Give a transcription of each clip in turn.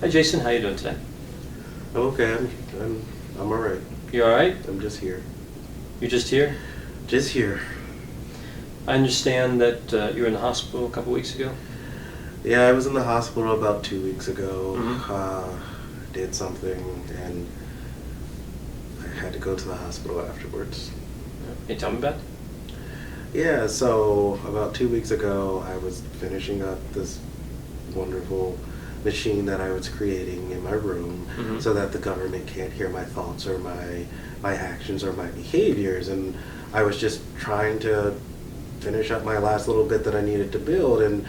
Hi Jason, how you doing today? Okay, I'm all right. You alright? I'm just here. You're just here? Just here. I understand that you were in the hospital a couple weeks ago. Yeah, I was in the hospital about 2 weeks ago. Mm-hmm. Did something, and I had to go to the hospital afterwards. Can you tell me about it? Yeah, so about 2 weeks ago, I was finishing up this wonderful machine that I was creating in my room, Mm-hmm. so that the government can't hear my thoughts or my actions or my behaviors. And I was just trying to finish up my last little bit that I needed to build. And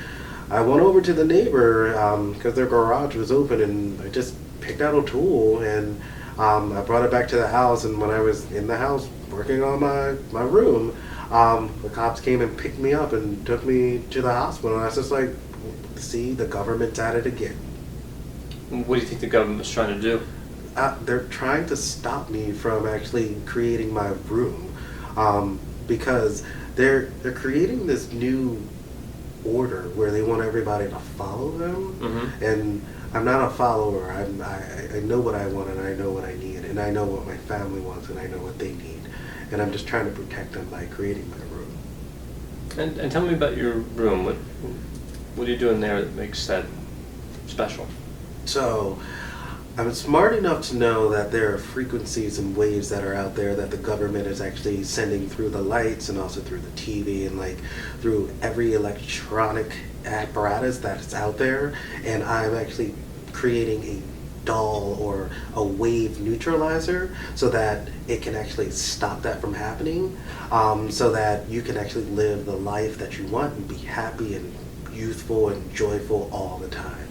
I went over to the neighbor because their garage was open, and I just picked out a tool, and I brought it back to the house. And when I was in the house working on my room, the cops came and picked me up and took me to the hospital. And I was just like, see, the government's at it again. What do you think the government was trying to do? They're trying to stop me from actually creating my room, because they're creating this new order where they want everybody to follow them. Mm-hmm. And I'm not a follower. I know what I want, and I know what I need, and I know what my family wants, and I know what they need, and I'm just trying to protect them by creating my room. And tell me about your room. What are you doing there that makes that special? So I'm smart enough to know that there are frequencies and waves that are out there that the government is actually sending through the lights, and also through the TV, and like through every electronic apparatus that's out there. And I'm actually creating a doll or a wave neutralizer so that it can actually stop that from happening, so that you can actually live the life that you want and be happy and youthful and joyful all the time.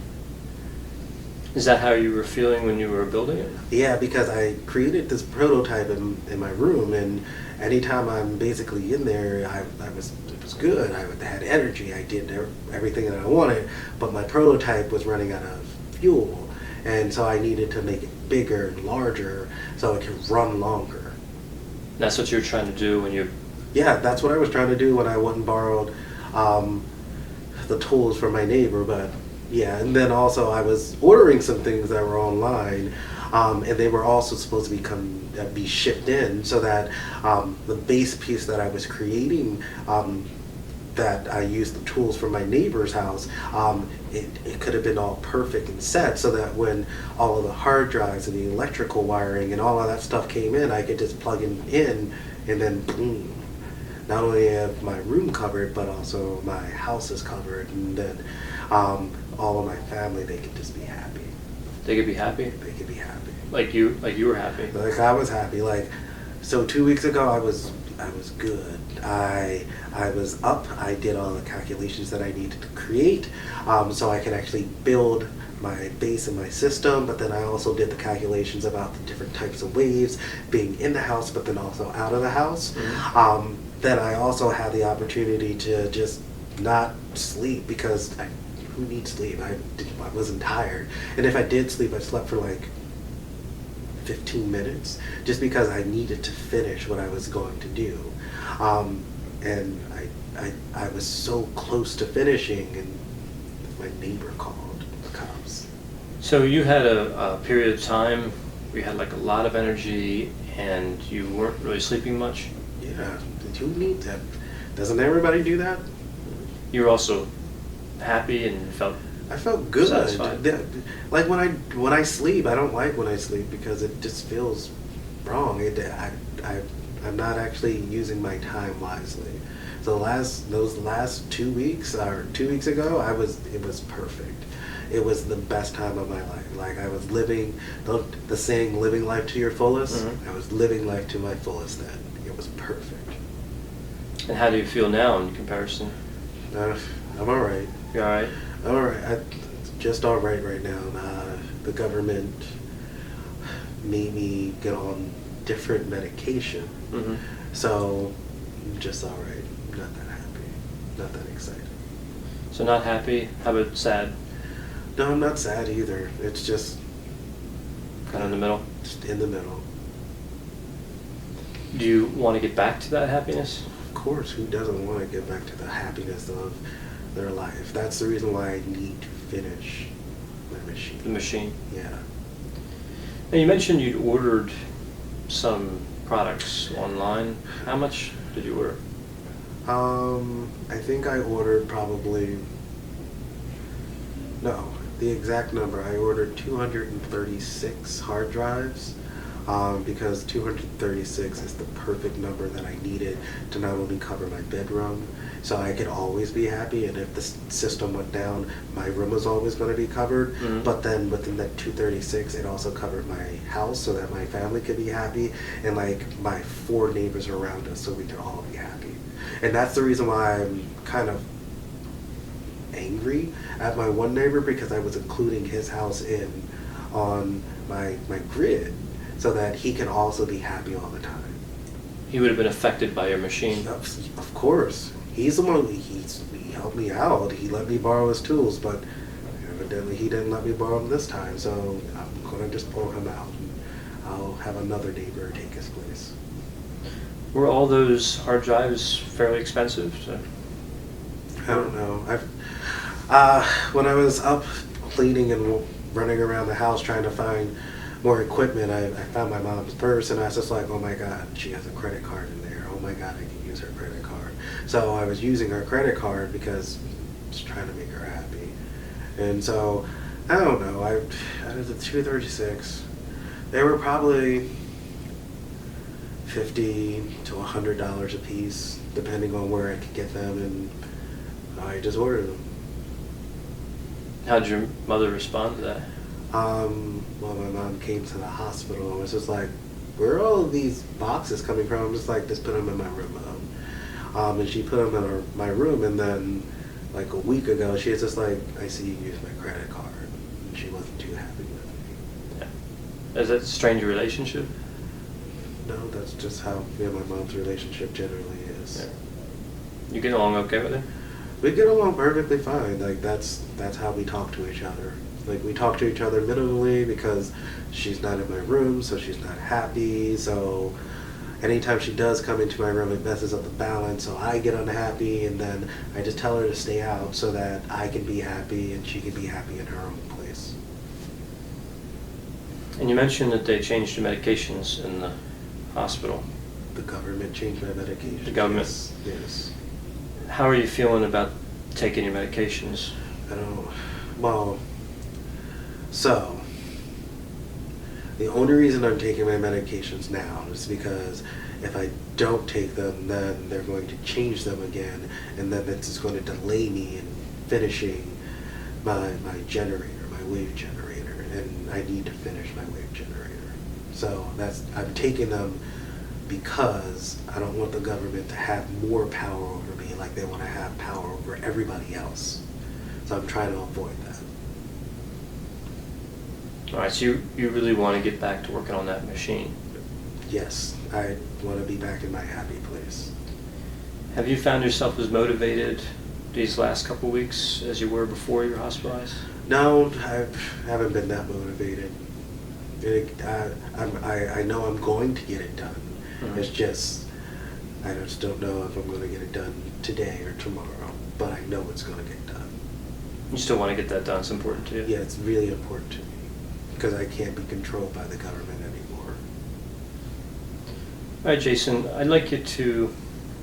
Is that how you were feeling when you were building it? Yeah, because I created this prototype in my room, and anytime I'm basically in there, it was good. I had energy. I did everything that I wanted, but my prototype was running out of fuel, and so I needed to make it bigger and larger so it could run longer. That's what you were trying to do when you... Yeah, that's what I was trying to do when I went and borrowed the tools from my neighbor. But yeah, and then also I was ordering some things that were online, and they were also supposed to be shipped in, so that the base piece that I was creating, that I used the tools from my neighbor's house, it could have been all perfect and set, so that when all of the hard drives and the electrical wiring and all of that stuff came in, I could just plug it in, and then boom. Not only have my room covered, but also my house is covered, and then all of my family, they could just be happy. They could be happy? They could be happy. Like you were happy? Like I was happy. Like, so 2 weeks ago, I was good. I was up. I did all the calculations that I needed to create, so I could actually build my base and my system. But then I also did the calculations about the different types of waves being in the house, but then also out of the house. Mm-hmm. Then I also had the opportunity to just not sleep, because who needs sleep? I wasn't tired, and if I did sleep, I slept for like 15 minutes, just because I needed to finish what I was going to do. And I was so close to finishing, and my neighbor called the cops. So you had a period of time where you had like a lot of energy and you weren't really sleeping much? Yeah, did you need that? Doesn't everybody do that? You were also happy and felt... I felt good. Satisfied. Like when I sleep, I don't like when I sleep, because it just feels wrong. I'm not actually using my time wisely. So those last 2 weeks, or 2 weeks ago, it was perfect. It was the best time of my life. Like, I was living the saying, living life to your fullest. Mm-hmm. I was living life to my fullest then. It was perfect. And how do you feel now in comparison? I'm all right. You all right? I'm all right. I'm just all right now. The government made me get on different medication. Mm-hmm. So I'm just all right. Not that happy. Not that excited. So not happy? How about sad? No, I'm not sad either. It's just Kind of in the middle? just in the middle. Do you want to get back to that happiness? Of course, who doesn't want to get back to the happiness of their life? That's the reason why I need to finish my machine. The machine. Yeah. Now you mentioned you'd ordered some products online. How much did you order? I think I ordered probably, no, the exact number. I ordered 236 hard drives because 236 is the perfect number that I needed to not only cover my bedroom, so I could always be happy, and if the system went down, my room was always going to be covered. Mm-hmm. But then within that 236, it also covered my house so that my family could be happy, and like my 4 neighbors around us so we could all be happy. And that's the reason why I'm kind of angry at my one neighbor, because I was including his house in on my grid so that he can also be happy all the time. He would have been affected by your machine. Of course. He's the one, he helped me out. He let me borrow his tools, but evidently he didn't let me borrow them this time, so I'm going to just pull him out. I'll have another neighbor take his place. Were all those hard drives fairly expensive? So. I don't know. When I was up cleaning and running around the house trying to find more equipment, I found my mom's purse, and I was just like, oh my God, she has a credit card in there. Oh my God, I can use her credit card. So I was using her credit card because I was trying to make her happy. And so, I don't know, I did the 236. They were probably $50 to $100 a piece, depending on where I could get them, and I just ordered them. How did your mother respond to that? Well, my mom came to the hospital and was just like, where are all of these boxes coming from? I'm just like, just put them in my room, Mom. And she put them in my room, and then like a week ago, she was just like, I see you use my credit card. And she wasn't too happy with me. Yeah. Is that a strange relationship? No, that's just how me and my mom's relationship generally is. Yeah. You get along okay with her? We get along perfectly fine. Like that's how we talk to each other. Like we talk to each other minimally because she's not in my room, so she's not happy. So anytime she does come into my room, it messes up the balance. So I get unhappy, and then I just tell her to stay out so that I can be happy and she can be happy in her own place. And you mentioned that they changed your medications in the hospital. The government changed my medication. The government? Yes. How are you feeling about taking your medications? Well, so, the only reason I'm taking my medications now is because if I don't take them, then they're going to change them again, and then it's just going to delay me in finishing my generator, my wave generator, and I need to finish my wave generator. So I'm taking them because I don't want the government to have more power over me like they want to have power over everybody else. So I'm trying to avoid that. All right, so you really want to get back to working on that machine? Yes, I want to be back in my happy place. Have you found yourself as motivated these last couple of weeks as you were before you were hospitalized? No, I haven't been that motivated. I know I'm going to get it done. Mm-hmm. It's just, I just don't know if I'm going to get it done today or tomorrow, but I know it's going to get done. You still want to get that done? It's important to you? Yeah, it's really important to me because I can't be controlled by the government anymore. All right, Jason, I'd like you to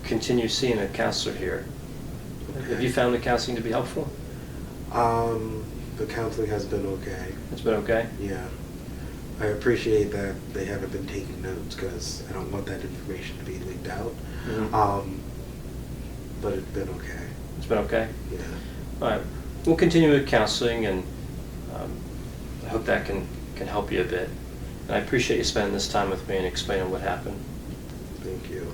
continue seeing a counselor here. Okay. Have you found the counseling to be helpful? The counseling has been okay. It's been okay? Yeah. I appreciate that they haven't been taking notes because I don't want that information to be leaked out. Mm-hmm. But it's been okay. It's been okay? Yeah. All right. We'll continue with counseling, and I hope that can help you a bit. And I appreciate you spending this time with me and explaining what happened. Thank you.